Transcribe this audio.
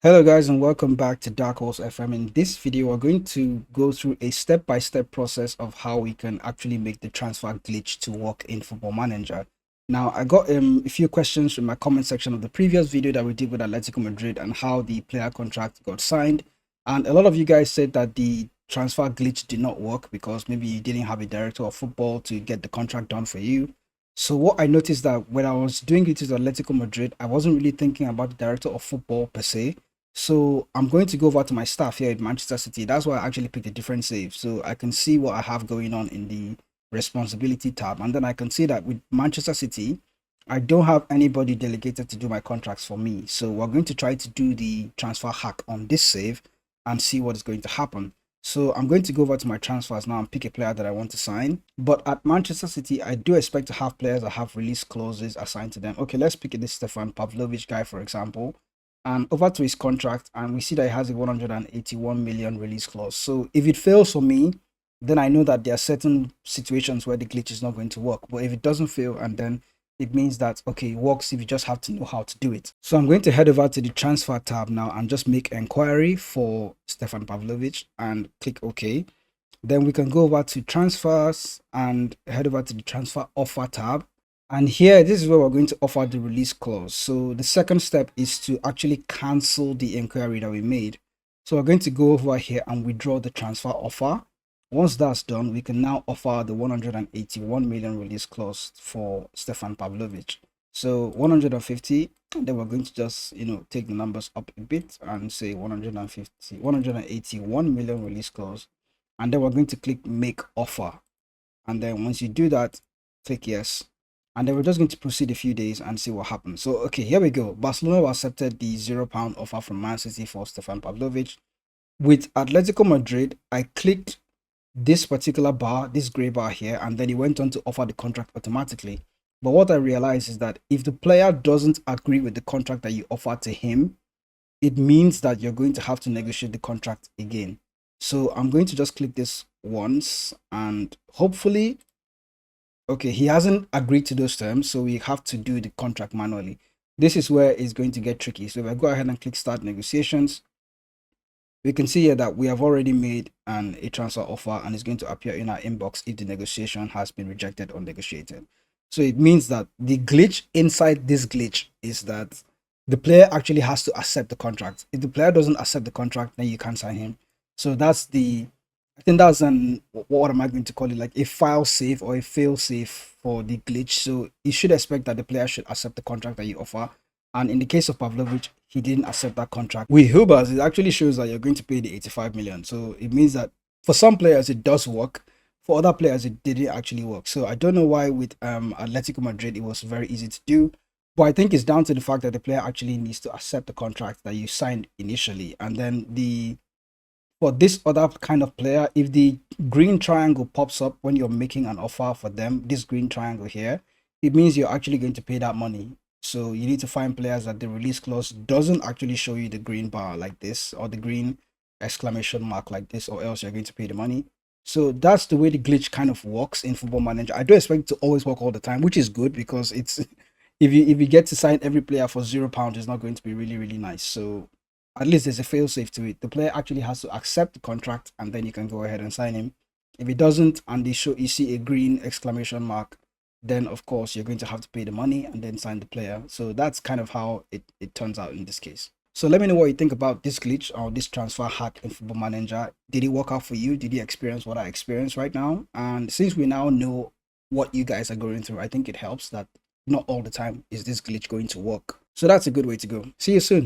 Hello guys and welcome back to DarkHorseFM. In this video we're going to go through a step-by-step process of how we can actually make the transfer glitch to work in Football Manager. Now I got a few questions from my comment section of the previous video that we did with Atletico Madrid and how the player contract got signed, and a lot of you guys said that the transfer glitch did not work because maybe you didn't have a director of football to get the contract done for you. So what I noticed that when I was doing it with Atletico Madrid, I wasn't really thinking about the director of football per se. So I'm going to go over to my staff here at Manchester City. That's why I actually picked a different save. So I can see what I have going on in the responsibility tab. And then I can see that with Manchester City, I don't have anybody delegated to do my contracts for me. So we're going to try to do the transfer hack on this save and see what is going to happen. So I'm going to go over to my transfers now and pick a player that I want to sign. But at Manchester City, I do expect to have players that have release clauses assigned to them. Okay, let's pick this Stefan Pavlovic guy, for example. And over to his contract, and we see that he has a 181 million release clause. So if it fails for me, then I know that there are certain situations where the glitch is not going to work. But if it doesn't fail, and then it means that, okay, it works if you just have to know how to do it. So I'm going to head over to the transfer tab now and just make inquiry for Stefan Pavlovic and click OK. Then we can go over to transfers and head over to the transfer offer tab. And here, this is where we're going to offer the release clause. So the second step is to actually cancel the inquiry that we made. So we're going to go over here and withdraw the transfer offer. Once that's done, we can now offer the 181 million release clause for Stefan Pavlovic. So 150, and then we're going to just, take the numbers up a bit and say 181 million release clause. And then we're going to click make offer. And then once you do that, click yes. And then we're just going to proceed a few days and see what happens. So, okay, here we go. Barcelona accepted the £0 offer from Man City for Stefan Pavlovic. With Atletico Madrid, I clicked this particular bar, this gray bar here, and then it went on to offer the contract automatically. But what I realized is that if the player doesn't agree with the contract that you offer to him, it means that you're going to have to negotiate the contract again. So I'm going to just click this once and hopefully, okay, he hasn't agreed to those terms, so we have to do the contract manually. This is where it's going to get tricky. So if I go ahead and click start negotiations, we can see here that we have already made a transfer offer and it's going to appear in our inbox if the negotiation has been rejected or negotiated. So it means that the glitch inside this glitch is that the player actually has to accept the contract. If the player doesn't accept the contract, then you can't sign him. So that's I think that's what am I going to call it, like a file save or a fail safe for the glitch. So you should expect that the player should accept the contract that you offer. And in the case of Pavlovic, he didn't accept that contract. With Hubers, it actually shows that you're going to pay the 85 million. So it means that for some players it does work, for other players it didn't actually work. So I don't know why with Atletico Madrid it was very easy to do, but I think it's down to the fact that the player actually needs to accept the contract that you signed initially. And then for this other kind of player, if the green triangle pops up when you're making an offer for them, this green triangle here, it means you're actually going to pay that money. So you need to find players that the release clause doesn't actually show you the green bar like this or the green exclamation mark like this, or else you're going to pay the money. So that's the way the glitch kind of works in Football Manager. I don't expect it to always work all the time, which is good because it's if you get to sign every player for £0, it's not going to be really nice. So at least there's a fail safe to it. The player actually has to accept the contract and then you can go ahead and sign him. If it doesn't and you see a green exclamation mark, then of course you're going to have to pay the money and then sign the player. So that's kind of how it turns out in this case. So let me know what you think about this glitch or this transfer hack in Football Manager. Did it work out for you? Did you experience what I experienced right now? And since we now know what you guys are going through, I think it helps that not all the time is this glitch going to work. So that's a good way to go. See you soon.